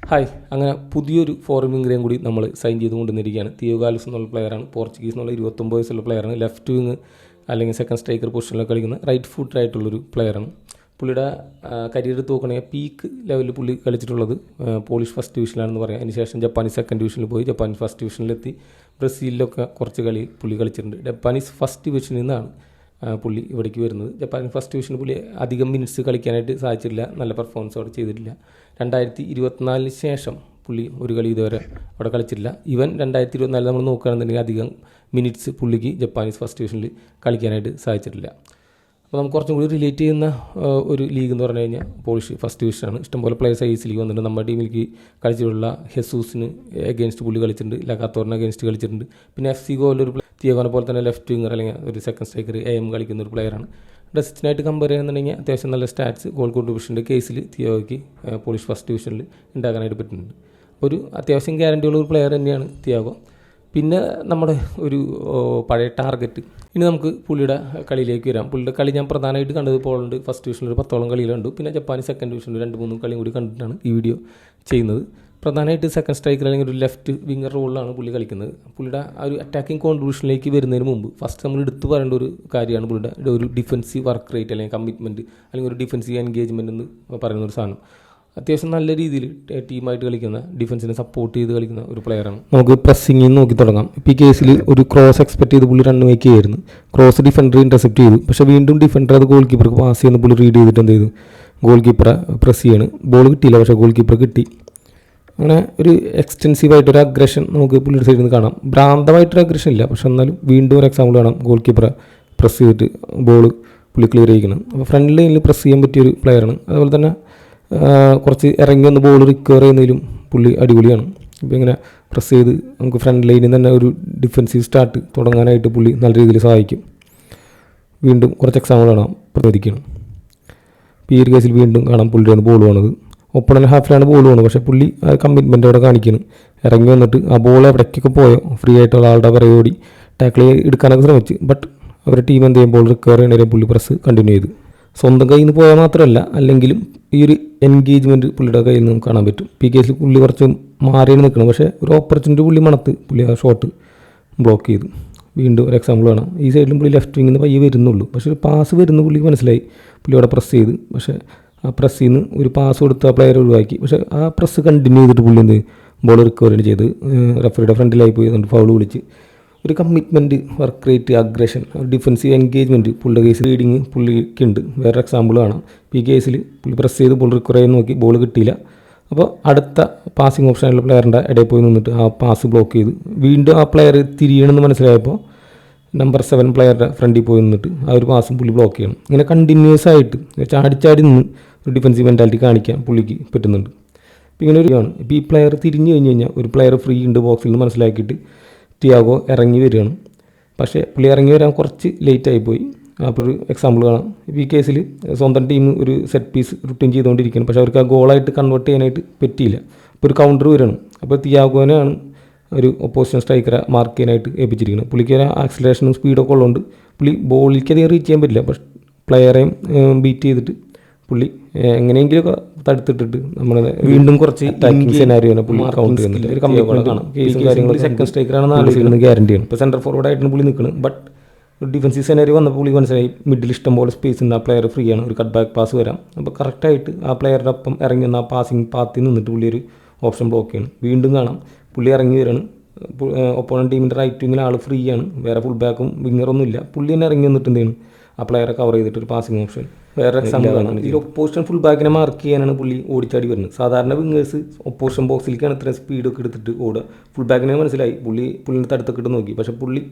Hi, അങ്ങനെ പുതിയൊരു foreign വിംഗറേയും കൂടി നമ്മൾ സൈൻ ചെയ്തുകൊണ്ടിരിക്കുകയാണ്. തിയോ ഗാലസ് എന്നുള്ള പ്ലെയറാണ്, പോർച്ചുഗീസ് എന്നുള്ള 29 വയസ്സുള്ള പ്ലെയറാണ്. ലെഫ്റ്റ് വിങ് അല്ലെങ്കിൽ സെക്കൻഡ് സ്ട്രൈക്കർ പൊസിഷനിലൊക്കെ കളിക്കുന്ന റൈറ്റ് ഫുട്ട് ആയിട്ടുള്ളൊരു പ്ലെയറാണ്. പുള്ളിയുടെ കരിയർ എടുത്ത് നോക്കുകയാണെങ്കിൽ പീക്ക് ലെവലിൽ പുള്ളി കളിച്ചിട്ടുള്ളത് പോളിഷ് ഫസ്റ്റ് ഡിവിഷനിലാണെന്ന് പറയാം. അതിനുശേഷം ജപ്പാനീസ് സെക്കൻഡ് ഡിവിഷനിൽ പോയി, ജപ്പാനീസ് ഫസ്റ്റ് ഡിവിഷനിലെത്തി, ബ്രസീലിലൊക്കെ കുറച്ച് കളി പുള്ളി കളിച്ചിട്ടുണ്ട്. ജപ്പാനീസ് ഫസ്റ്റ് ഡിവിഷനിൽ നിന്നാണ് പുള്ളി ഇവിടേക്ക് വരുന്നത്. ജപ്പാൻ ഫസ്റ്റ് ഡിവിഷനിൽ പുള്ളി അധികം മിനിറ്റ്സ് കളിക്കാനായിട്ട് സാധിച്ചിട്ടില്ല, നല്ല പെർഫോമൻസ് അവിടെ ചെയ്തിട്ടില്ല. 2024 ശേഷം പുള്ളി ഒരു കളി ഇതുവരെ അവിടെ കളിച്ചിട്ടില്ല. ഈവൻ 2024 നമ്മൾ നോക്കുകയാണെന്നുണ്ടെങ്കിൽ അധികം മിനിറ്റ്സ് പുള്ളിക്ക് ജപ്പാനീസ് ഫസ്റ്റ് ഡിവിഷനിൽ കളിക്കാനായിട്ട് സാധിച്ചിട്ടില്ല. അപ്പോൾ നമുക്ക് കുറച്ചും കൂടി റിലേറ്റ് ചെയ്യുന്ന ഒരു ലീഗ് എന്ന് പറഞ്ഞു കഴിഞ്ഞാൽ പോളിഷ് ഫസ്റ്റ് ഡിവിഷനാണ്. ഇഷ്ടംപോലെ പ്ലേയേഴ്സ് ഐസ് ലീഗ് വന്നിട്ടുണ്ട്. നമ്മുടെ ടീമിലേക്ക് കളിച്ചിട്ടുള്ള ഹെസൂസിന് എഗെയിൻസ്റ്റ് പുള്ളി കളിച്ചിട്ടുണ്ട്, ലഗാത്തോറിന് എഗെയിൻസ്റ്റ് കളിച്ചിട്ടുണ്ട്. പിന്നെ FC ഗോയിലൊരു തിയാഗോനെ പോലെ തന്നെ ലെഫ്റ്റ് വിങ്ങർ അല്ലെങ്കിൽ ഒരു സെക്കൻഡ് സ്ട്രൈക്കർ AM കളിക്കുന്ന ഒരു പ്ലെയറാണ്. ഡെസ്റ്റിനായിട്ട് കമ്പയർ ചെയ്യുന്നുണ്ടെങ്കിൽ അത്യാവശ്യം നല്ല സ്റ്റാറ്റ്സ് ഗോൾ കോൺട്രിബ്യൂഷൻ്റെ കേസിൽ തിയാഗോയ്ക്ക് പോളിഷ് ഫസ്റ്റ് ഡിവിഷനിൽ ഉണ്ടാക്കാനായിട്ട് പറ്റുന്നുണ്ട്. ഒരു അത്യാവശ്യം ഗ്യാരണ്ടിയുള്ള ഒരു പ്ലെയർ തന്നെയാണ് തിയാഗോ. പിന്നെ നമ്മുടെ ഒരു പഴയ ടാർഗറ്റ്. ഇനി നമുക്ക് പുള്ളിയുടെ കളിയിലേക്ക് വരാം. പുള്ളിയുടെ കളി ഞാൻ പ്രധാനമായിട്ട് കണ്ടത് പോളണ്ട് ഫസ്റ്റ് ഡിവിഷനിൽ ഒരു 10ഓളം കളിയിലുണ്ട്. പിന്നെ ജപ്പാനീസ് സെക്കൻഡ് ഡിവിഷനിൽ 2-3 കളിയും കൂടി കണ്ടിട്ടാണ് ഈ വീഡിയോ ചെയ്യുന്നത്. പ്രധാനമായിട്ട് സെക്കൻഡ് സ്ട്രൈക്കർ അല്ലെങ്കിൽ ഒരു ലെഫ്റ്റ് വിങ്ങർ റോളിലാണ് പുള്ളി കളിക്കുന്നത്. പുള്ളിയുടെ ആ ഒരു അറ്റാക്കിംഗ് കോൺട്രിബ്യൂഷനിലേക്ക് വരുന്നതിന് മുമ്പ് ഫസ്റ്റ് നമ്മൾ എടുത്തു പറയേണ്ട ഒരു കാര്യമാണ് പുള്ളിയുടെ ഒരു ഡിഫൻസീവ് വർക്ക് റേറ്റ് അല്ലെങ്കിൽ കമ്മിറ്റ്മെൻറ്റ് അല്ലെങ്കിൽ ഒരു ഡിഫൻസീവ് എൻഗേജ്മെൻറ്റ് എന്ന് പറയുന്ന ഒരു സാധനം. അത്യാവശ്യം നല്ല രീതിയിൽ ടീമായിട്ട് കളിക്കുന്ന, ഡിഫൻസിനെ സപ്പോർട്ട് ചെയ്ത് കളിക്കുന്ന ഒരു പ്ലെയറാണ്. നമുക്ക് പ്രസ്സിങ്ങിൽ നോക്കി തുടങ്ങാം. ഇപ്പോൾ ഈ കേസിൽ ഒരു ക്രോസ് എക്സ്പെക്ട് ചെയ്ത് പുള്ളി റൺ മേക്ക് ചെയ്യായിരുന്നു. ക്രോസ് ഡിഫൻഡർ ഇൻ്റർസെപ്റ്റ് ചെയ്തു. പക്ഷേ വീണ്ടും ഡിഫൻഡർ അത് ഗോൾ കീപ്പർക്ക് പാസ് ചെയ്യുന്ന പുള്ളി റീഡ് ചെയ്തിട്ട് എന്ത് ചെയ്തു, ഗോൾ കീപ്പറെ പ്രസ് ചെയ്യാണ്. ബോൾ കിട്ടിയില്ല, പക്ഷേ ഗോൾ കീപ്പർ കിട്ടി. അങ്ങനെ ഒരു എക്സ്റ്റെൻസീവായിട്ടൊരു അഗ്രഷൻ നമുക്ക് പുള്ളിയുടെ സൈഡിൽ നിന്ന് കാണാം. ഭ്രാന്തമായിട്ടൊരു അഗ്രഷൻ ഇല്ല, പക്ഷെ എന്നാലും വീണ്ടും ഒരു എക്സാമ്പിൾ കാണാം. ഗോൾ കീപ്പറെ പ്രസ് ചെയ്തിട്ട് ബോൾ പുള്ളി ക്ലിയർ ചെയ്യിക്കണം. അപ്പോൾ ഫ്രണ്ട് ലൈനിൽ പ്രസ് ചെയ്യാൻ പറ്റിയൊരു പ്ലെയറാണ്. അതുപോലെ തന്നെ കുറച്ച് ഇറങ്ങി വന്ന് ബോൾ റിക്കവർ ചെയ്യുന്നതിലും പുള്ളി അടിപൊളിയാണ്. ഇപ്പോൾ ഇങ്ങനെ പ്രസ് ചെയ്ത് നമുക്ക് ഫ്രണ്ട് ലൈനിൽ തന്നെ ഒരു ഡിഫൻസീവ് സ്റ്റാർട്ട് തുടങ്ങാനായിട്ട് പുള്ളി നല്ല രീതിയിൽ സഹായിക്കും. വീണ്ടും കുറച്ച് എക്സാമ്പിൾ കാണാം പ്രതികരിക്കണം. ഇപ്പോൾ ഈ ഒരു കേസിൽ വീണ്ടും കാണാം പുള്ളിയുടെ ബോൾ പോണത്. ഒപ്പണൻ ഹാഫിലാണ് ബോൾ പോകുന്നത്, പക്ഷേ പുള്ളി ആ കമ്മിറ്റ്മെൻ്റ് അവിടെ കാണിക്കുന്നു. ഇറങ്ങി വന്നിട്ട് ആ ബോൾ എവിടേക്കൊക്കെ പോയോ ഫ്രീ ആയിട്ടുള്ള ആളുടെ പിറകെ ഓടി ടാക്കിൾ എടുക്കാനൊക്കെ ശ്രമിച്ച്. ബട്ട് അവരുടെ ടീം എന്ത് ചെയ്യും, ബോൾ റിക്കവർ ചെയ്യുന്നവരെ പുള്ളി പ്രസ് കണ്ടിന്യൂ ചെയ്തു. സ്വന്തം കയ്യിൽ നിന്ന് പോയാൽ മാത്രമല്ല, അല്ലെങ്കിലും ഈ ഒരു എൻഗേജ്മെൻറ്റ് പുള്ളിയുടെ കയ്യിൽ നിന്ന് നമുക്ക് കാണാൻ പറ്റും. ഈ കേസിൽ പുള്ളി കുറച്ച് മാറിയാണ് നിൽക്കണം, പക്ഷേ ഒരു ഓപ്പർച്യൂണിറ്റി പുള്ളി മണത്ത് പുള്ളി ആ ഷോട്ട് ബ്ലോക്ക് ചെയ്തു. വീണ്ടും ഒരു എക്സാമ്പിൾ കാണാം. ഈ സൈഡിലും പുള്ളി ലെഫ്റ്റ് വിങ്ങിൽ നിന്ന് പയ്യെ വരുന്നുള്ളൂ, പക്ഷേ ഒരു പാസ് വരുന്ന പുള്ളിക്ക് മനസ്സിലായി. പുള്ളി അവിടെ പ്രസ് ചെയ്ത്, പക്ഷേ ആ പ്രസ്സിൽ നിന്ന് ഒരു പാസ് കൊടുത്ത് ആ പ്ലെയർ ഒഴിവാക്കി. പക്ഷേ ആ പ്രസ് കണ്ടിന്യൂ ചെയ്തിട്ട് പുള്ളി എന്ത് ബോൾ റിക്കവറി ചെയ്ത് റഫറിയുടെ ഫ്രണ്ടിലായി പോയി എന്നിട്ട് ഫൗൾ വിളിച്ച്. ഒരു commitment, work rate, aggression, defensive engagement പുള്ളിയുടെ കേസിൽ റീഡിങ് പുള്ളിക്കുണ്ട്. വേറെ എക്സാമ്പിൾ കാണാം. ഈ കേസിൽ പുള്ളി പ്രസ് ചെയ്ത് ബോൾ റിക്കവർ ചെയ്യാൻ നോക്കി, ബോൾ കിട്ടിയില്ല. അപ്പോൾ അടുത്ത പാസിംഗ് ഓപ്ഷനുള്ള പ്ലെയറിൻ്റെ ഇടയിൽ പോയി നിന്നിട്ട് ആ പാസ് ബ്ലോക്ക് ചെയ്ത് വീണ്ടും ആ പ്ലെയർ തിരിയണമെന്ന് മനസ്സിലായപ്പോൾ നമ്പർ 7 പ്ലെയറുടെ ഫ്രണ്ടിൽ പോയി നിന്നിട്ട് ആ ഒരു പാസും പുള്ളി ബ്ലോക്ക് ചെയ്യണം. ഇങ്ങനെ കണ്ടിന്യൂസ് ആയിട്ട് ചാടിച്ചാടി നിന്ന് ഒരു ഡിഫൻസീവ് മെൻറ്റാലിറ്റി കാണിക്കാൻ പുള്ളിക്ക് പറ്റുന്നുണ്ട്. ഇപ്പോൾ ഇങ്ങനെ ഒരു ആണ്. ഇപ്പോൾ ഈ പ്ലെയർ തിരിഞ്ഞു കഴിഞ്ഞ് കഴിഞ്ഞാൽ ഒരു പ്ലെയർ ഫ്രീ ഉണ്ട് ബോക്സിൽ നിന്ന് മനസ്സിലാക്കിയിട്ട് തിയാഗോ ഇറങ്ങി വരികയാണ്. പക്ഷേ പുള്ളി ഇറങ്ങി വരാൻ കുറച്ച് ലേറ്റായി പോയി. അപ്പോൾ ഒരു എക്സാമ്പിൾ കാണാം. ഇപ്പോൾ ഈ കേസിൽ സ്വന്തം ടീം ഒരു സെറ്റ് പീസ് റുട്ടീൻ ചെയ്തുകൊണ്ടിരിക്കുകയാണ്, പക്ഷേ അവർക്ക് ആ ഗോളായിട്ട് കൺവേർട്ട് ചെയ്യാനായിട്ട് പറ്റിയില്ല. അപ്പോൾ ഒരു കൗണ്ടർ വരികയാണ്. അപ്പോൾ തിയാഗോനെയാണ് ഒരു ഒപ്പോസിഷൻ സ്ട്രൈക്കറെ മാർക്ക് ചെയ്യാനായിട്ട് ഏൽപ്പിച്ചിരിക്കുന്നത്. പുള്ളിക്ക് ഒരു ആക്സിലറേഷനും സ്പീഡൊക്കെ ഉള്ളതുകൊണ്ട് പുള്ളി ബോളിലേക്ക് അധികം റീച്ച് ചെയ്യാൻ പറ്റില്ല. പക്ഷേ പ്ലെയറെയും ബീറ്റ് ചെയ്തിട്ട് പുള്ളി എങ്ങനെയെങ്കിലുമൊക്കെ തടുത്തിട്ടിട്ട് നമ്മൾ വീണ്ടും കുറച്ച് അറ്റാക്കിംഗ് സെനാരിയോനെ പുള്ളി കൗണ്ട് ചെയ്യുന്നില്ല. ഒരു കമ്മിറ്റ്മെൻറ്റ് കാണാം. കേസും കാര്യങ്ങളും സെക്കൻഡ് സ്ട്രൈക്കറാണെന്ന് ആലോചിക്കുന്നത് ഗ്യാരണ്ടിയാണ്. ഇപ്പോൾ സെൻറ്റർ ഫോർവേഡായിട്ടാണ് പുള്ളി നിൽക്കുന്നത്. ബട്ട് ഒരു ഡിഫൻസീവ് സെനാരിയോ വന്നപ്പോൾ പുള്ളി മനസ്സിലായി മിഡിൽ ഇഷ്ടംപോലെ സ്പേസ് ഉണ്ട്, ആ പ്ലെയർ ഫ്രീ ആണ്, ഒരു കട്ട് ബാക്ക് പാസ് വരാം. അപ്പോൾ കറക്റ്റായിട്ട് ആ പ്ലെയറുടെ ഒപ്പം ഇറങ്ങി വന്ന ആ പാസിങ് പാത്തിൽ നിന്നിട്ട് പുള്ളി ഒരു ഓപ്ഷൻ ബ്ലോക്ക് ചെയ്യണം. വീണ്ടും കാണാം പുള്ളി ഇറങ്ങി വരികയാണ്. ഒപ്പോണൻ ടീമിൻ്റെ റൈറ്റ് വിങ്ങിൽ ആൾ ഫ്രീ ആണ്, വേറെ ഫുൾ ബാക്കും വിങ്ങറൊന്നും ഇല്ല. പുള്ളി തന്നെ ഇറങ്ങി വന്നിട്ട് എന്ത് ചെയ്യണം, ആ പ്ലെയറെ കവർ ചെയ്തിട്ട് ഒരു പാസിംഗ് ഓപ്ഷൻ. വേറെ എക്സാമ്പിൾ ആണ്. ഈ ഒപ്പോസിഷൻ ഫുൾ ബാക്കിനെ മാർക്ക് ചെയ്യാനാണ് പുള്ളി ഓടിച്ചാടി വരുന്നത്. സാധാരണ വിങ്ങേഴ്സ് ഒപ്പോസിഷൻ ബോക്സിലേക്കാണ് ഇത്രയും സ്പീഡൊക്കെ എടുത്തിട്ട് ഓടുക. ഫുൾ ബാക്കിനെ മനസ്സിലായി, പുള്ളിൻ്റെ തടുത്തൊക്കെ ഇട്ട് നോക്കി. പക്ഷേ പുള്ളി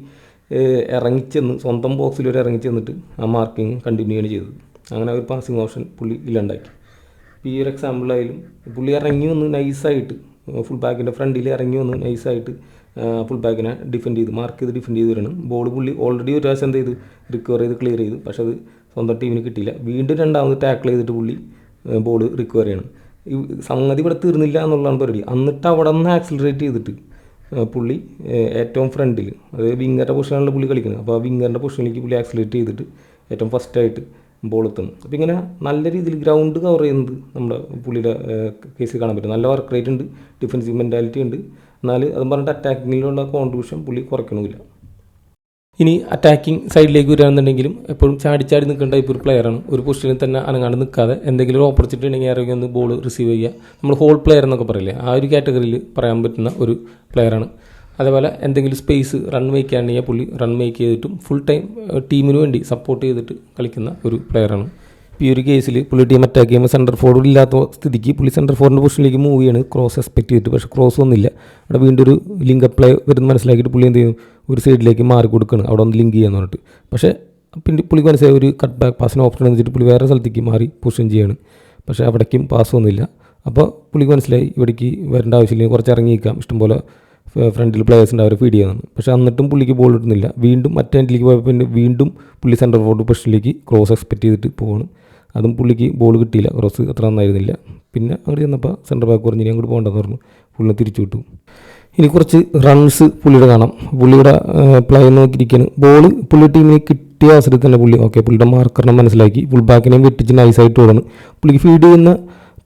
ഇറങ്ങിച്ചെന്ന് സ്വന്തം ബോക്സിൽ ഒരു ഇറങ്ങിച്ചെന്നിട്ട് ആ മാർക്കിങ് കണ്ടിന്യൂ ആണ് ചെയ്തത്. അങ്ങനെ ഒരു പാസിംഗ് ഓപ്ഷൻ പുള്ളി ഇല്ലാണ്ടാക്കി. ഈ ഒരു എക്സാമ്പിളായാലും പുള്ളി ഇറങ്ങി വന്ന് നൈസായിട്ട് ഫുൾ ബാക്കിൻ്റെ ഫ്രണ്ടിൽ ഇറങ്ങി വന്ന് നൈസായിട്ട് ഫുൾ ബാക്കിനെ ഡിഫെൻഡ് ചെയ്ത് മാർക്ക് ചെയ്ത് ഡിഫെൻഡ് ചെയ്ത് വരണം. ബോൾ പുള്ളി ഓൾറെഡി ഒരു പ്രാവശ്യം എന്ത് ചെയ്ത് റിക്കവർ ചെയ്ത് ക്ലിയർ ചെയ്തു, പക്ഷേ അത് സ്വന്തം ടീമിന് കിട്ടിയില്ല. വീണ്ടും രണ്ടാമത് ടാക്കിൾ ചെയ്തിട്ട് പുള്ളി ബോൾ റിക്കവർ ചെയ്യണം. ഈ സംഗതി ഇവിടെ തീർന്നില്ല എന്നുള്ളതാണ് പരിപാടി. എന്നിട്ട് അവിടെ നിന്ന് ആക്സിലറേറ്റ് ചെയ്തിട്ട് പുള്ളി ഏറ്റവും ഫ്രണ്ടിൽ, അതായത് വിങ്ങറിൻ്റെ പൊസിഷനാണ് പുള്ളി കളിക്കുന്നത്. അപ്പോൾ ആ വിങ്ങറിൻ്റെ പൊസിഷനിലേക്ക് പുള്ളി ആക്സിലേറ്റ് ചെയ്തിട്ട് ഏറ്റവും ഫസ്റ്റായിട്ട് ബോൾ എത്തുന്നത്. അപ്പോൾ ഇങ്ങനെ നല്ല രീതിയിൽ ഗ്രൗണ്ട് കവർ ചെയ്യുന്നത് നമ്മുടെ പുള്ളിയുടെ കേസിൽ കാണാൻ പറ്റും. നല്ല വർക്ക് റേറ്റ് ഉണ്ട്, ഡിഫൻസീവ് മെൻറ്റാലിറ്റി ഉണ്ട്. എന്നാൽ അതും പറഞ്ഞിട്ട് അറ്റാക്കിങ്ങിലുള്ള കോൺട്രിബ്യൂഷൻ പുള്ളി കുറയ്ക്കണമില്ല. ഇനി അറ്റാക്കിംഗ് സൈഡിലേക്ക് വരികയാണെന്നുണ്ടെങ്കിലും എപ്പോഴും ചാടി നിൽക്കേണ്ട ടൈപ്പ് ഒരു പ്ലെയറാണ്. ഒരു പൊസിഷനിൽ തന്നെ അനങ്ങാണ്ട് നിൽക്കാതെ എന്തെങ്കിലും ഒരു ഓപ്പർച്യൂണിറ്റി ഉണ്ടെങ്കിൽ ഇറങ്ങി ഒന്ന് ബോൾ റിസീവ് ചെയ്യുക. നമ്മൾ ഹോൾ പ്ലെയർ എന്നൊക്കെ പറയില്ലേ, ആ ഒരു കാറ്റഗറിയിൽ പറയാൻ പറ്റുന്ന ഒരു പ്ലെയറാണ്. അതേപോലെ എന്തെങ്കിലും സ്പേസ് റൺ മേക്ക് ചെയ്യാണെങ്കിൽ പുള്ളി റൺ മേക്ക് ചെയ്തിട്ടും ഫുൾ ടൈം ടീമിന് വേണ്ടി സപ്പോർട്ട് ചെയ്തിട്ട് കളിക്കുന്ന ഒരു പ്ലെയറാണ്. ഈ ഒരു കേസിൽ പുള്ളി ടീം അറ്റാക്ക് ചെയ്യുമ്പോൾ സെൻറ്റർ ഫോർവേഡ് ഇല്ലാത്ത സ്ഥിതിക്ക് പുള്ളി സെൻറ്റർ ഫോർവേഡിൻ്റെ പൊസിഷനിലേക്ക് മൂവ് ചെയ്യാണ്, ക്രോസ് എക്സ്പെക്ട് ചെയ്തിട്ട്. പക്ഷേ ക്രോസ് ഒന്നുമില്ല. അവിടെ വീണ്ടും ഒരു ലിങ്ക് പ്ലേ വരുന്ന മനസ്സിലാക്കിയിട്ട് പുള്ളി എന്ത് ചെയ്യും, ഒരു സൈഡിലേക്ക് മാറി കൊടുക്കുകയാണ്, അവിടെ ഒന്ന് ലിങ്ക് ചെയ്യാന്ന് പറഞ്ഞിട്ട്. പക്ഷേ പിന്നെ പുള്ളിക്ക് മനസ്സിലായി ഒരു കട്ട് ബാക്ക് പാസിന് ഓപ്ഷൻ വെച്ചിട്ട് പുള്ളി വേറെ സ്ഥലത്തേക്ക് മാറി പൊസിഷൻ ചെയ്യാണ്. പക്ഷേ അവിടേക്കും പാസ് ഒന്നുമില്ല. അപ്പോൾ പുള്ളിക്ക് മനസ്സിലായി ഇവിടേക്ക് വരേണ്ട ആവശ്യമില്ല, കുറച്ച് ഇറങ്ങി നിൽക്കാം, ഇഷ്ടംപോലെ ഫ്രണ്ടിൽ പ്ലേയേഴ്സ് ഉണ്ട്, അവർ ഫീഡ് ചെയ്യുന്നതാണ്. പക്ഷേ എന്നിട്ടും പുള്ളിക്ക് ബോൾ കിട്ടുന്നില്ല. വീണ്ടും മറ്റേ എൻഡിലേക്ക് പോയപ്പോൾ പിന്നെ വീണ്ടും പുള്ളി സെൻറ്റർ ഫോർവേഡ് പൊസിഷനിലേക്ക് ക്രോസ് എക്സ്പെക്ട് ചെയ്തിട്ട് പോവാണ്. അതും പുള്ളിക്ക് ബോൾ കിട്ടിയില്ല, ക്രോസ് അത്ര നന്നായിരുന്നില്ല. പിന്നെ അങ്ങോട്ട് ചെന്നപ്പോൾ സെൻറ്റർ ബാക്ക് പറഞ്ഞ് ഇനി അങ്ങോട്ട് പോകേണ്ടെന്ന് പറഞ്ഞു, പുള്ളിനെ തിരിച്ചു വിട്ടു. ഇനി കുറച്ച് റൺസ് പുള്ളിയുടെ കാണാം. പുള്ളിയുടെ പ്ലേ നോക്കിയിരിക്കുകയാണ്. ബോൾ പുള്ളി ടീമിന് കിട്ടിയ അവസരത്തിൽ തന്നെ പുള്ളി പുള്ളിയുടെ മാർക്കറിനെ മനസ്സിലാക്കി ഫുൾ ബാക്കിനെയും വെട്ടിച്ച് നൈസായിട്ട് ഓടണം. പുള്ളിക്ക് ഫീഡ് ചെയ്യുന്ന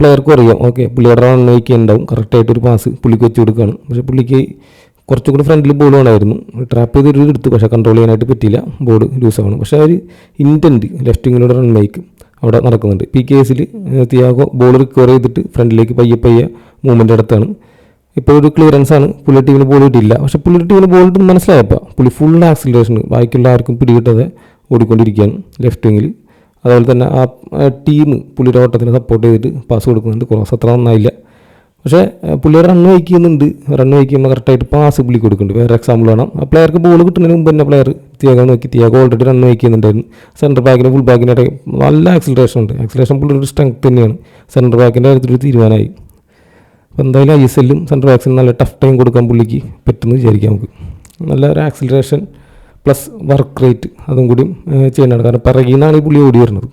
പ്ലെയർക്കും അറിയാം പുള്ളിയുടെ റൺ മേക്ക് ഉണ്ടാവും, കറക്റ്റായിട്ടൊരു പാസ് പുള്ളിക്ക് വെച്ച് കൊടുക്കുകയാണ്. പക്ഷേ പുള്ളിക്ക് കുറച്ചും കൂടി ഫ്രണ്ടിൽ ബോൾ വേണമായിരുന്നു. ട്രാപ്പ് ചെയ്തൊരു എടുത്തു, പക്ഷേ കൺട്രോൾ ചെയ്യാനായിട്ട് പറ്റിയില്ല, ബോൾ ലൂസ് ആവണം. പക്ഷേ ഒരു ഇൻറ്റൻറ്റ് ലെഫ്റ്റ് വിങ്ങിലൂടെ റൺ മേക്ക് അവിടെ നടക്കുന്നുണ്ട്. കേസിൽ തിയാഗോ ബോൾ റിക്കവർ ചെയ്തിട്ട് ഫ്രണ്ടിലേക്ക് പയ്യെ മൂവ്മെൻ്റ് അടുത്താണ്. ഇപ്പോൾ ഒരു ക്ലിയറൻസ് ആണ്, പുള്ളി ടീമിന് ബോൾ കിട്ടിയില്ല. പക്ഷേ പുള്ളി ടീമിന് ബോൾ കിട്ടും മനസ്സിലായപ്പോൾ പുള്ളി ഫുൾ ആക്സിലറേഷൻ ബാക്കിയുള്ള ആർക്കും പിടികിട്ടാതെ ഓടിക്കൊണ്ടിരിക്കുകയാണ് ലെഫ്റ്റ് വിങ്ങിൽ. അതുപോലെ തന്നെ ആ ടീം പുള്ളിയുടെ ഓട്ടത്തിന് സപ്പോർട്ട് ചെയ്തിട്ട് പാസ് കൊടുക്കുന്നുണ്ട്. ക്രോസ് അത്ര നന്നായില്ല. പക്ഷേ പുള്ളി റൺ വയ്ക്കുമ്പോൾ കറക്റ്റായിട്ട് പാസ് പുള്ളി കൊടുക്കുന്നുണ്ട്. വേറെ എക്സാമ്പിൾ വേണം, ആ പ്ലെയർക്ക് ബോൾ കിട്ടുന്നതിന് മുമ്പ് തന്നെ പ്ലെയർ തിയാഗോ ഓൾറെഡി റൺ വയ്ക്കുന്നുണ്ടായിരുന്നു. സെൻറ്റർ ബാക്കിന് ഫുൾ ബാക്കിൻ്റെ നല്ല ആക്സിലറേഷൻ ഉണ്ട്. ആക്സിലറേഷൻ പുള്ളിയുടെ സ്ട്രെങ്ത് തന്നെയാണ്. സെൻറ്റർ ബാക്കിൻ്റെ കാര്യത്തിലൊരു തീരുമാനമായി. അപ്പോൾ എന്തായാലും ISLലും സെൻറ്റർ ബാക്സിന് നല്ല ടഫ് ടൈം കൊടുക്കാൻ പുള്ളിക്ക് പറ്റുമെന്ന് വിചാരിക്കാം. നമുക്ക് നല്ല ഒരു ആക്സിലറേഷൻ പ്ലസ് വർക്ക് റേറ്റ് അതും കൂടി ചെയ്യണം. കാരണം പിറകിൽ നിന്നാണ് ഈ പുള്ളി ഓടി വരുന്നത്.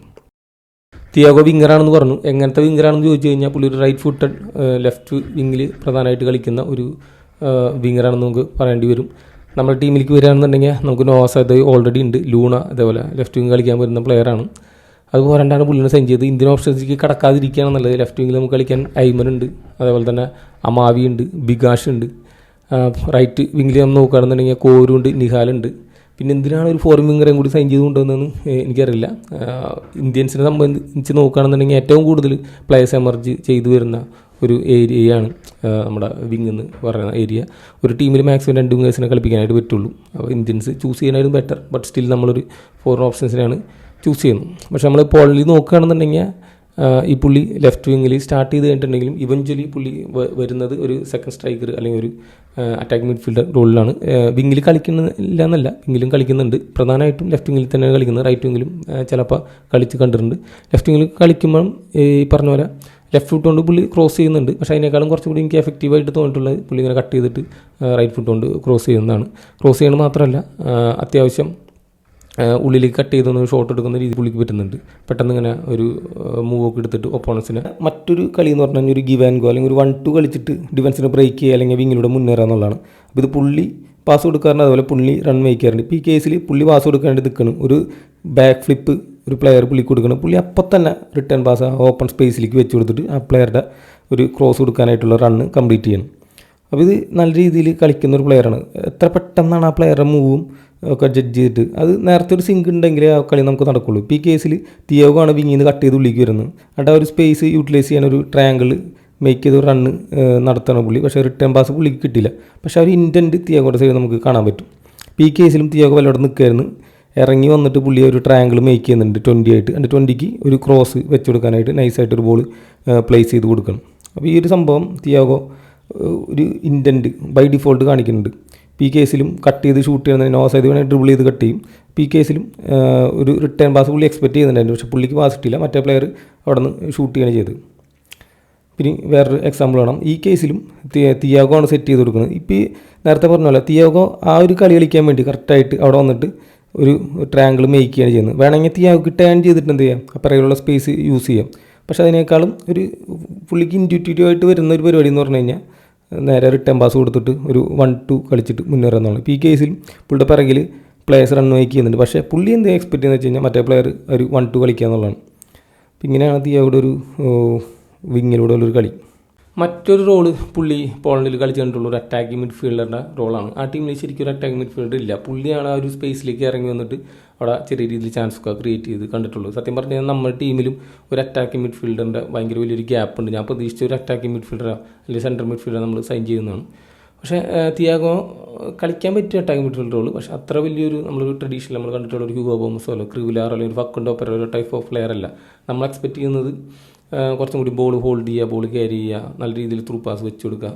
തിയാഗോ വിങ്ങറാണെന്ന് പറഞ്ഞു. എങ്ങനത്തെ വിങ്ങറാണെന്ന് ചോദിച്ചു കഴിഞ്ഞാൽ പുള്ളി ഒരു റൈറ്റ് ഫുട്ടഡ് ലെഫ്റ്റ് വിങ്ങിൽ പ്രധാനമായിട്ട് കളിക്കുന്ന ഒരു വിങ്ങറാണെന്ന് നമുക്ക് പറയേണ്ടി വരും. നമ്മുടെ ടീമിലേക്ക് വരികയാണെന്നുണ്ടെങ്കിൽ നമുക്ക് നോസാദ് ഓൾറെഡി ഉണ്ട്, ലൂണ അതേപോലെ ലെഫ്റ്റ് വിങ് കളിക്കാൻ വരുന്ന പ്ലെയറാണ്. അതുപോലെയാണ് പുള്ളിനെ സൈൻ ചെയ്ത് ഇന്ത്യൻ ഓപ്ഷൻസിലേക്ക് കടക്കാതിരിക്കുകയാണ് നല്ലത്. ലെഫ്റ്റ് വിങ്ങിൽ നമുക്ക് കളിക്കാൻ ഐമൻ ഉണ്ട്, അതേപോലെ തന്നെ അമാവി ഉണ്ട്, ബികാഷ് ഉണ്ട്. റൈറ്റ് വിങ്ങിൽ നമ്മൾ നോക്കുകയാണെന്നുണ്ടെങ്കിൽ കോരുണ്ട്, നിഹാലുണ്ട്. പിന്നെ എന്തിനാണ് ഒരു ഫോറിൻ വിങ്ങറേയും കൂടി സൈൻ ചെയ്ത് കൊണ്ടുവന്നതെന്ന് എനിക്കറിയില്ല. ഇന്ത്യൻസിനെ സംബന്ധിച്ച് നോക്കുകയാണെന്നുണ്ടെങ്കിൽ ഏറ്റവും കൂടുതൽ പ്ലേയേഴ്സ് എമർജ് ചെയ്തു വരുന്ന ഒരു ഏരിയയാണ് നമ്മുടെ വിങ് എന്ന് പറയുന്ന ഏരിയ. ഒരു ടീമിൽ മാക്സിമം 2 വിങ്ങേഴ്സിനെ കളിപ്പിക്കാനായിട്ട് പറ്റുള്ളൂ. അപ്പോൾ ഇന്ത്യൻസ് ചൂസ് ചെയ്യാനായിരുന്നു ബെറ്റർ. ബട്ട് സ്റ്റിൽ നമ്മളൊരു ഫോറിൻ ഓപ്ഷൻസിനാണ് ചൂസ് ചെയ്യുന്നത്. പക്ഷേ നമ്മൾ പോളിൽ നോക്കുകയാണെന്നുണ്ടെങ്കിൽ ഈ പുള്ളി ലെഫ്റ്റ് വിങ്ങിൽ സ്റ്റാർട്ട് ചെയ്ത് കഴിഞ്ഞിട്ടുണ്ടെങ്കിലും ഇവഞ്ച്വലി പുള്ളി വരുന്നത് ഒരു സെക്കൻഡ് സ്ട്രൈക്കർ അല്ലെങ്കിൽ ഒരു അറ്റാക്ക് മിഡ്ഫീൽഡർ റോളിലാണ്. വിങ്ങിൽ കളിക്കുന്നില്ല എന്നല്ല, വിങ്ങിലും കളിക്കുന്നുണ്ട്. പ്രധാനമായിട്ടും ലെഫ്റ്റ് വിങ്ങിൽ തന്നെയാണ് കളിക്കുന്നത്. റൈറ്റ് വിങ്ങിലും ചിലപ്പോൾ കളിച്ച് കണ്ടിട്ടുണ്ട്. ലെഫ്റ്റ് വിങ്ങിൽ കളിക്കുമ്പം ഈ പറഞ്ഞ പോലെ ലെഫ്റ്റ് ഫുട്ട് കൊണ്ട് പുള്ളി ക്രോസ് ചെയ്യുന്നുണ്ട്. പക്ഷേ അതിനേക്കാളും കുറച്ചുകൂടി എനിക്ക് എഫക്റ്റീവായിട്ട് തോന്നിയിട്ടുള്ളത് പുള്ളി ഇങ്ങനെ കട്ട് ചെയ്തിട്ട് റൈറ്റ് ഫുട്ട് കൊണ്ട് ക്രോസ് ചെയ്യുന്നതാണ്. ക്രോസ് ചെയ്യണം മാത്രമല്ല അത്യാവശ്യം ഉള്ളിലേക്ക് കട്ട് ചെയ്തൊന്ന് ഷോട്ട് എടുക്കുന്ന രീതി പുള്ളിക്ക് പറ്റുന്നുണ്ട്. പെട്ടെന്ന് ഇങ്ങനെ ഒരു മൂവൊക്കെ എടുത്തിട്ട് ഒപ്പോണൻസിനെ മറ്റൊരു കളി എന്ന് പറഞ്ഞാൽ ഒരു ഗിവ് ആൻഡ് ഗോ അല്ലെങ്കിൽ ഒരു 1-2 കളിച്ചിട്ട് ഡിഫൻസിനെ ബ്രേക്ക് ചെയ്യുക അല്ലെങ്കിൽ വിങ്ങിലൂടെ മുന്നേറുക എന്നുള്ളതാണ്. അപ്പോൾ ഇത് പുള്ളി പാസ് കൊടുക്കാറുണ്ട്, അതുപോലെ പുള്ളി റൺ വയ്ക്കാറുണ്ട്. ഇപ്പോൾ ഈ കേസിൽ പുള്ളി പാസ് കൊടുക്കാണ്ട് നിൽക്കണം. ഒരു ബാക്ക് ഫ്ലിപ്പ് ഒരു പ്ലെയർ പുള്ളിക്ക് കൊടുക്കണം. പുള്ളി അപ്പം തന്നെ റിട്ടേൺ പാസ് ഓപ്പൺ സ്പേസിലേക്ക് വെച്ച് കൊടുത്തിട്ട് ആ പ്ലെയറുടെ ഒരു ക്രോസ് കൊടുക്കാനായിട്ടുള്ള റണ്ണ് കംപ്ലീറ്റ് ചെയ്യണം. അപ്പോൾ ഇത് നല്ല രീതിയിൽ കളിക്കുന്ന ഒരു പ്ലെയറാണ്. എത്ര പെട്ടെന്നാണ് ആ പ്ലെയറുടെ മൂവും ഒക്കെ ജഡ്ജ് ചെയ്തിട്ട് അത് നേരത്തെ ഒരു സിങ്ക് ഉണ്ടെങ്കിലേ ആ കളി നമുക്ക് നടക്കുള്ളൂ. ഇപ്പോൾ ഈ കേസിൽ തിയാഗോ ആണ് വിങ്ങിൽ നിന്ന് കട്ട് ചെയ്ത് ഉള്ളിലേക്ക് വരുന്നത്. എന്നിട്ട് ആ ഒരു സ്പേസ് യൂട്ടിലൈസ് ചെയ്യാൻ ഒരു ട്രയാങ്കിൾ മേക്ക് ചെയ്ത് റണ്ണ് നടത്തണം പുള്ളി. പക്ഷേ റിട്ടേൺ പാസ് പുള്ളിക്ക് കിട്ടില്ല. പക്ഷേ ആ ഒരു ഇൻറ്റൻറ്റ് തിയാഗോയുടെ സൈഡ് നമുക്ക് കാണാൻ പറ്റും. ഇപ്പോൾ ഈ കേസിലും തിയാഗോ വല്ലവിടെ നിൽക്കുകയായിരുന്നു, ഇറങ്ങി വന്നിട്ട് പുള്ളി ഒരു ട്രയാങ്കിൾ മേക്ക് ചെയ്യുന്നുണ്ട് 20 ആയിട്ട്. അതിൻ്റെ 20ക്ക് ഒരു ക്രോസ് വെച്ച് കൊടുക്കാനായിട്ട് നൈസായിട്ടൊരു ബോൾ പ്ലേസ് ചെയ്ത് കൊടുക്കണം. അപ്പോൾ ഈ ഒരു സംഭവം തിയാഗോ ഒരു ഇൻറ്റൻറ്റ് ബൈ ഡിഫോൾട്ട് കാണിക്കുന്നുണ്ട്. ഈ കേസിലും കട്ട് ചെയ്ത് ഷൂട്ട് ചെയ്യുന്നതിന് നോ സൈഡ് വേണമെങ്കിൽ ഡ്രിബിൾ ചെയ്ത് കട്ട് ചെയ്യും. ഈ കേസിലും ഒരു റിട്ടേൺ പാസ് പുള്ളി എക്സ്പെക്റ്റ് ചെയ്യുന്നുണ്ടായിരുന്നു. പക്ഷേ പുള്ളിക്ക് പാസ് കിട്ടിയില്ല, മറ്റേ പ്ലെയർ അവിടെ നിന്ന് ഷൂട്ട് ചെയ്യുകയാണ് ചെയ്തത്. പിന്നെ വേറൊരു എക്സാമ്പിൾ വേണം. ഈ കേസിലും തിയാഗോ ആണ് സെറ്റ് ചെയ്ത് കൊടുക്കുന്നത്. ഇപ്പോൾ ഈ നേരത്തെ പറഞ്ഞ പോലെ തിയാഗോ ആ ഒരു കളി കളിക്കാൻ വേണ്ടി കറക്റ്റായിട്ട് അവിടെ വന്നിട്ട് ഒരു ട്രയാങ്കിൾ മേക്ക് ചെയ്യുകയാണ് ചെയ്യുന്നത്. വേണമെങ്കിൽ തിയാഗോക്ക് ടേൺ ചെയ്തിട്ട് എന്ത് ചെയ്യാം, പിറകിലുള്ള സ്പേസ് യൂസ് ചെയ്യാം. പക്ഷേ അതിനേക്കാളും ഒരു പുള്ളിക്ക് ഇൻറ്റ്യൂറ്റീവായിട്ട് വരുന്ന ഒരു പരിപാടി എന്ന് പറഞ്ഞു കഴിഞ്ഞാൽ നേരെ റിട്ടേൺ പാസ് കൊടുത്തിട്ട് ഒരു 1-2 കളിച്ചിട്ട് മുന്നേറുന്നതാണ്. ഇപ്പോൾ ഈ കേസിൽ പുള്ളിയുടെ പിറകിൽ പ്ലേയേഴ്സ് റൺ മേക്ക് ചെയ്യുന്നുണ്ട്. പക്ഷേ പുള്ളി എന്ത് എക്സ്പെക്ട് ചെയ്യുന്നത് വെച്ച് കഴിഞ്ഞാൽ മറ്റേ പ്ലെയർ ഒരു 1-2 കളിക്കുക എന്നുള്ളതാണ്. അപ്പം ഇങ്ങനെയാണ് തിയാഗോയുടെ ഒരു വിങ്ങിലൂടെ ഉള്ളൊരു കളി. മറ്റൊരു റോള് പുള്ളി പോളണ്ടിൽ കളിച്ചിട്ടുള്ള ഒരു അറ്റാക്കിംഗ് മിഡ്ഫീൽഡറിൻ്റെ റോളാണ്. ആ ടീമിൽ ശരിക്കും ഒരു അറ്റാക്കിംഗ് മിഡ്ഫീൽഡർ ഇല്ല. പുള്ളിയാണ് ആ ഒരു സ്പേസിലേക്ക് ഇറങ്ങി വന്നിട്ട് അവിടെ ചെറിയ രീതിയിൽ ചാൻസ് ഒക്കെ ക്രിയേറ്റ് ചെയ്ത് കണ്ടിട്ടുള്ളൂ. സത്യം പറഞ്ഞു കഴിഞ്ഞാൽ നമ്മുടെ ടീമിലും ഒരു അറ്റാക്കിംഗ് മിഡ്ഫീൽഡറിൻ്റെ ഭയങ്കര വലിയൊരു ഗ്യാപ്പ് ഉണ്ട്. ഞാൻ പ്രതീക്ഷിച്ച ഒരു അറ്റാക്കിംഗ് മിഡ്ഫീൽഡറാണ് അല്ലെങ്കിൽ സെൻട്രൽ മിഡ്ഫീൽഡർ നമ്മൾ സൈൻ ചെയ്യുന്നതാണ്. പക്ഷേ തിയാഗോ കളിക്കാൻ പറ്റിയ അറ്റാക്കിംഗ് മിഡ്ഫീൽഡർ റോള്, പക്ഷേ അത്ര വലിയൊരു നമ്മളൊരു ട്രഡീഷണൽ നമ്മൾ കണ്ടിട്ടുള്ള ഒരു ഹ്യൂഗോ ബോമസോ ക്രിവുലാറോ അല്ലെങ്കിൽ ഒരു ഫക്കുണ്ടോ ഒരു ടൈപ്പ് ഓഫ് പ്ലെയർ അല്ല. നമ്മൾ എക്സ്പെക്ട് ചെയ്യുന്നത് കുറച്ചും കൂടി ബോൾ ഹോൾഡ് ചെയ്യുക, ബോൾ ക്യാരി ചെയ്യുക, നല്ല രീതിയിൽ ത്രൂ പാസ് വെച്ച് കൊടുക്കുക.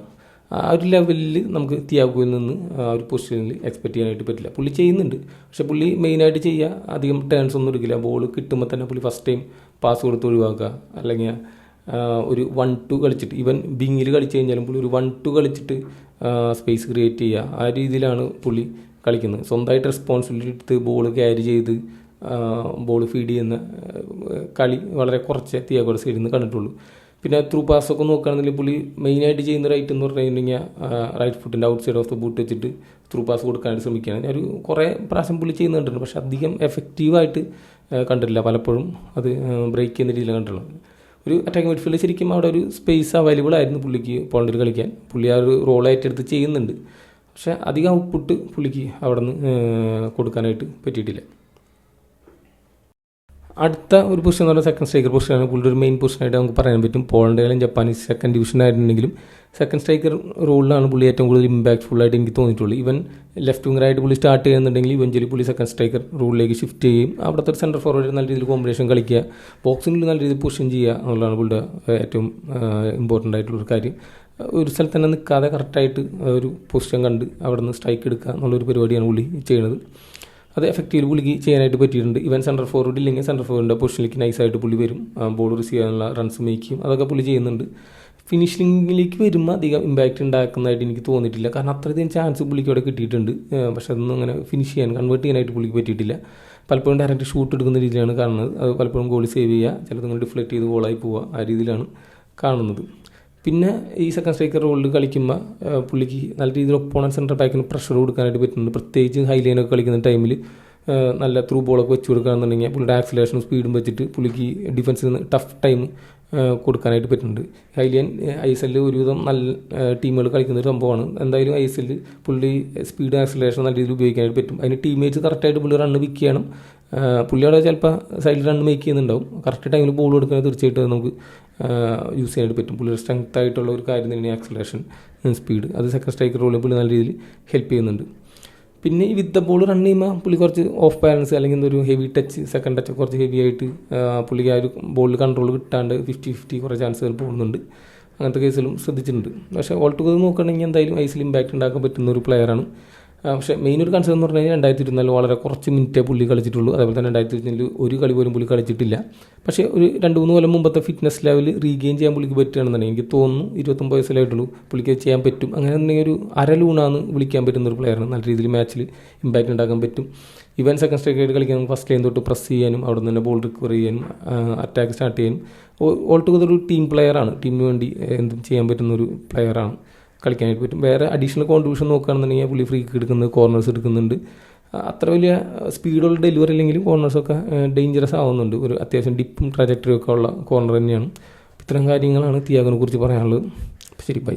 ആ ഒരു ലെവലിൽ നമുക്ക് തിയാഗോയിൽ നിന്ന് ആ ഒരു പൊസിഷനിൽ എക്സ്പെക്ട് ചെയ്യാനായിട്ട് പറ്റില്ല. പുള്ളി ചെയ്യുന്നുണ്ട്, പക്ഷേ പുള്ളി മെയിനായിട്ട് ചെയ്യുക അധികം ടേൺസ് ഒന്നും എടുക്കില്ല. ബോൾ കിട്ടുമ്പോൾ തന്നെ പുള്ളി ഫസ്റ്റ് ടൈം പാസ് കൊടുത്ത് ഒഴിവാക്കുക, അല്ലെങ്കിൽ ഒരു 1-2 കളിച്ചിട്ട് ഈവൻ ബിങ്ങിൽ കളിച്ച് കഴിഞ്ഞാലും പുള്ളി ഒരു 1-2 കളിച്ചിട്ട് സ്പേസ് ക്രിയേറ്റ് ചെയ്യുക. ആ രീതിയിലാണ് പുള്ളി കളിക്കുന്നത്. സ്വന്തമായിട്ട് റെസ്പോൺസിബിലിറ്റി എടുത്ത് ബോൾ ക്യാരി ചെയ്ത് ബോൾ ഫീഡ് ചെയ്യുന്ന കളി വളരെ കുറച്ച് തിയാഗോയുടെ സൈഡിൽ നിന്ന് കണ്ടിട്ടുള്ളൂ. പിന്നെ ത്രൂ പാസ്സൊക്കെ നോക്കുകയാണെന്നുണ്ടെങ്കിൽ പുള്ളി മെയിനായിട്ട് ചെയ്യുന്ന റൈറ്റ് എന്ന് പറഞ്ഞു കഴിഞ്ഞാൽ റൈറ്റ് ഫുട്ടിൻ്റെ outside of the boot വെച്ചിട്ട് ത്രൂ പാസ് കൊടുക്കാനായിട്ട് ശ്രമിക്കുകയാണ്. ഒരു കുറേ പ്രാവശ്യം പുള്ളി ചെയ്യുന്നുണ്ട്, പക്ഷേ അധികം എഫക്റ്റീവായിട്ട് കണ്ടിട്ടില്ല. പലപ്പോഴും അത് ബ്രേക്ക് ചെയ്യുന്ന രീതിയിൽ കണ്ടിട്ടുള്ളൂ. ഒരു അറ്റാക്കിംഗ് മിഡ്ഫീൽഡ് ശരിക്കും അവിടെ ഒരു സ്പേസ് അവൈലബിൾ ആയിരുന്നു പുള്ളിക്ക് പോളണ്ടിൽ കളിക്കാൻ. പുള്ളി ആ ഒരു റോൾ ഏറ്റെടുത്ത് ചെയ്യുന്നുണ്ട്, പക്ഷേ അധികം ഔട്ട്പുട്ട് പുള്ളിക്ക് അവിടെ നിന്ന് കൊടുക്കാനായിട്ട് പറ്റിയിട്ടില്ല. അടുത്ത ഒരു പൊസിഷൻ എന്ന് പറഞ്ഞാൽ സെക്കൻഡ് സ്ട്രൈക്കർ പൊസിഷനാണ്. പുള്ളിയുടെ ഒരു മെയിൻ പൊസിഷനായിട്ട് നമുക്ക് പറയാൻ പറ്റും. പോളണ്ടിലും ജപ്പാനീസ് സെക്കൻഡ് ഡിവിഷൻ ആയിരുന്നെങ്കിലും സെക്കൻഡ് സ്ട്രൈക്കർ റോളിലാണ് പുള്ളി ഏറ്റവും കൂടുതൽ ഇമ്പാക്ട്ഫുൾ ആയിട്ട് എനിക്ക് തോന്നിയിട്ടുള്ളൂ. ഈവൻ ലെഫ്റ്റ് വിങ്ങറായിട്ട് പുള്ളി സ്റ്റാർട്ട് ചെയ്യുന്നുണ്ടെങ്കിൽ ഇവഞ്ചലി പുള്ളി സെക്കൻഡ് സ്ട്രൈക്കർ റോളിലേക്ക് ഷിഫ്റ്റ് ചെയ്യും. അവിടുത്തെ ഒരു സെൻറ്റർ ഫോർവേഡ് നല്ല രീതിയിൽ കോമ്പിനേഷൻ കളിക്കുക, ബോക്സിങ്ങിൽ നല്ല രീതിയിൽ പൊസിഷൻ ചെയ്യുക എന്നുള്ളതാണ് പുള്ളിയുടെ ഏറ്റവും ഇമ്പോർട്ടൻ്റ് ആയിട്ടുള്ളൊരു കാര്യം. ഒരു സ്ഥലത്ത് തന്നെ നിൽക്കാതെ കറക്റ്റായിട്ട് ഒരു പൊസിഷൻ കണ്ട് അവിടെ നിന്ന് സ്ട്രൈക്ക് എടുക്കുക എന്നുള്ളൊരു പരിപാടിയാണ് പുള്ളി ചെയ്യുന്നത്. അത് എഫക്റ്റീവ് പുള്ളിക്ക് ചെയ്യാനായിട്ട് പറ്റിയിട്ടുണ്ട്. ഇവൻ സെൻറ്റർ ഫോർവേഡ് ഇല്ലെങ്കിൽ സെൻറ്റർ ഫോർവേഡിൻ്റെ പൊസിഷനിലേക്ക് നൈസായിട്ട് പുള്ളി വരും, ബോൾ റിസീവ് ചെയ്യാനുള്ള റൺസ് മേക്ക് ചെയ്യും, അതൊക്കെ പുള്ളി ചെയ്യുന്നുണ്ട്. ഫിനിഷിങ്ങിലേക്ക് വരുമ്പോൾ അധികം ഇമ്പാക്റ്റ് ഉണ്ടാക്കുന്നതായിട്ട് എനിക്ക് തോന്നിയിട്ടില്ല. കാരണം അത്രയധികം ചാൻസ് പുള്ളിക്ക് അവിടെ കിട്ടിയിട്ടുണ്ട്, പക്ഷെ അതൊന്നും അങ്ങനെ ഫിനിഷ് ചെയ്യാൻ കൺവേർട്ട് ചെയ്യാനായിട്ട് പുള്ളിക്ക് പറ്റിയിട്ടില്ല. പലപ്പോഴും ഡയറക്റ്റ് ഷൂട്ട് എടുക്കുന്ന രീതിയിലാണ് കാണുന്നത്. അത് പലപ്പോഴും ഗോൾ സേവ് ചെയ്യുക, ചിലപ്പോൾ ഡിഫ്ലക്റ്റ് ചെയ്ത് ഗോളായി പോവുക, ആ രീതിയിലാണ് കാണുന്നത്. പിന്നെ ഈ സെക്കൻഡ് സ്ട്രൈക്കർ റോളിൽ കളിക്കുമ്പോൾ പുള്ളിക്ക് നല്ല രീതിയിൽ ഒപ്പോണൻറ്റ് സെൻറ്റർ ബാക്കിന് പ്രഷർ കൊടുക്കാനായിട്ട് പറ്റുന്നുണ്ട്. പ്രത്യേകിച്ച് ഹൈലൈനൊക്കെ കളിക്കുന്ന ടൈമിൽ നല്ല ത്രൂ ബോളൊക്കെ വെച്ച് കൊടുക്കുകയാണെന്നുണ്ടെങ്കിൽ പുള്ളിയുടെ ആക്സിലേഷനും സ്പീഡും വെച്ചിട്ട് പുള്ളിക്ക് ഡിഫൻസിൽ നിന്ന് ടഫ് ടൈം കൊടുക്കാനായിട്ട് പറ്റുന്നുണ്ട്. ഹൈലൈൻ ISL ഒരുവിധം നല്ല ടീമുകൾ കളിക്കുന്ന ഒരു സംഭവമാണ്. എന്തായാലും ISL പുള്ളി സ്പീഡ് ആക്സിലേഷൻ നല്ല രീതിയിൽ ഉപയോഗിക്കാനായിട്ട് പറ്റും. അതിന് ടീമേറ്റ്സ് കറക്റ്റായിട്ട് പുള്ളി റണ്ണ് പിക്ക് ചെയ്യണം. പുള്ളിയോടെ ചിലപ്പോൾ സൈഡിൽ റണ്ണ് മേക്ക് ചെയ്യുന്നുണ്ടാവും. കറക്റ്റ് ടൈമിൽ ബോൾ കൊടുക്കുന്നത് തീർച്ചയായിട്ടും നമുക്ക് യൂസ് ചെയ്യാനായിട്ട് പറ്റും. പുള്ളിയുടെ സ്ട്രെങ്ത് ആയിട്ടുള്ള ഒരു കാര്യം തന്നെയാണ് ആക്സിലേഷൻ സ്പീഡ്. അത് സെക്കൻഡ് സ്ട്രൈക്കർ റോളിൽ പുള്ളി നല്ല രീതിയിൽ ഹെൽപ്പ് ചെയ്യുന്നുണ്ട്. പിന്നെ ഈ വിത്ത് ദ ബോൾ റൺ ചെയ്യുമ്പോൾ പുള്ളി കുറച്ച് ഓഫ് ബാലൻസ് അല്ലെങ്കിൽ ഒരു ഹെവി ടച്ച്, സെക്കൻഡ് ടച്ച് കുറച്ച് ഹെവി ആയിട്ട് പുള്ളിക്ക് ആ ഒരു ബോളിൽ കൺട്രോൾ കിട്ടാണ്ട് 50-50 കുറേ ചാൻസുകൾ പോകുന്നുണ്ട്. അങ്ങനത്തെ കേസിലും ശ്രദ്ധിച്ചിട്ടുണ്ട്. പക്ഷേ ഓൾ ടുഗദർ നോക്കുകയാണെങ്കിൽ എന്തായാലും ISL ഇമ്പാക്റ്റ് ഉണ്ടാക്കാൻ പറ്റുന്ന ഒരു പ്ലെയറാണ്. പക്ഷേ മെയിൻ ഒരു കൺസേൺ എന്ന് പറഞ്ഞു കഴിഞ്ഞാൽ 2024 വളരെ കുറച്ച് മിനിറ്റേ പുള്ളി കളിച്ചിട്ടുള്ളൂ. അതേപോലെ തന്നെ 2024 ഒരു കളി പോലും പുള്ളി കളിച്ചിട്ടില്ല. പക്ഷേ ഒരു 2-3 കൊല്ലം മുമ്പത്തെ ഫിറ്റ്നസ് ലെവൽ റീഗെയിൻ ചെയ്യാൻ പുള്ളിക്ക് പറ്റുകയാണെന്നുണ്ടെങ്കിൽ എനിക്ക് തോന്നുന്നു 29 വയസ്സിലായിട്ടുള്ളൂ പുള്ളിക്ക് ചെയ്യാൻ പറ്റും. അങ്ങനെ ഉണ്ടെങ്കിൽ ഒരു അരലൂണാന്ന് വിളിക്കാൻ പറ്റുന്ന ഒരു പ്ലെയറാണ്. നല്ല രീതിയിൽ മാച്ചിൽ ഇമ്പാക്റ്റ് ഉണ്ടാക്കാൻ പറ്റും. ഇവൻ സെക്കൻഡ് സ്ട്രൈക്കായിട്ട് കളിക്കാൻ ഫസ്റ്റ് ലൈൻ തൊട്ട് പ്രസ് ചെയ്യാനും അവിടെ നിന്ന് തന്നെ ബോൾ റിക്കവർ ചെയ്യാനും അറ്റാക്ക് സ്റ്റാർട്ട് ചെയ്യാനും ഓൾ ടുഗദർ ഒരു ടീം പ്ലെയറാണ്. ടീമിന് വേണ്ടി എന്തും ചെയ്യാൻ പറ്റുന്ന ഒരു പ്ലെയറാണ്. കളിക്കാനായിട്ട് പറ്റും. വേറെ അഡീഷണൽ കോൺട്രിബ്യൂഷൻ നോക്കുകയാണെന്നുണ്ടെങ്കിൽ പുള്ളി ഫ്രീ എടുക്കുന്നത്, കോർണേഴ്സ് എടുക്കുന്നുണ്ട്. അത്ര വലിയ സ്പീഡുള്ള ഡെലിവറി ഇല്ലെങ്കിലും കോർണേഴ്സൊക്കെ ഡേഞ്ചറസ് ആവുന്നുണ്ട്. ഒരു അത്യാവശ്യം ഡിപ്പും ട്രാജക്ടറിയും ഒക്കെ ഉള്ള കോർണർ തന്നെയാണ്. ഇത്തരം കാര്യങ്ങളാണ് തിയാഗോനെ കുറിച്ച് പറയാനുള്ളത്. ശരി, ബൈ.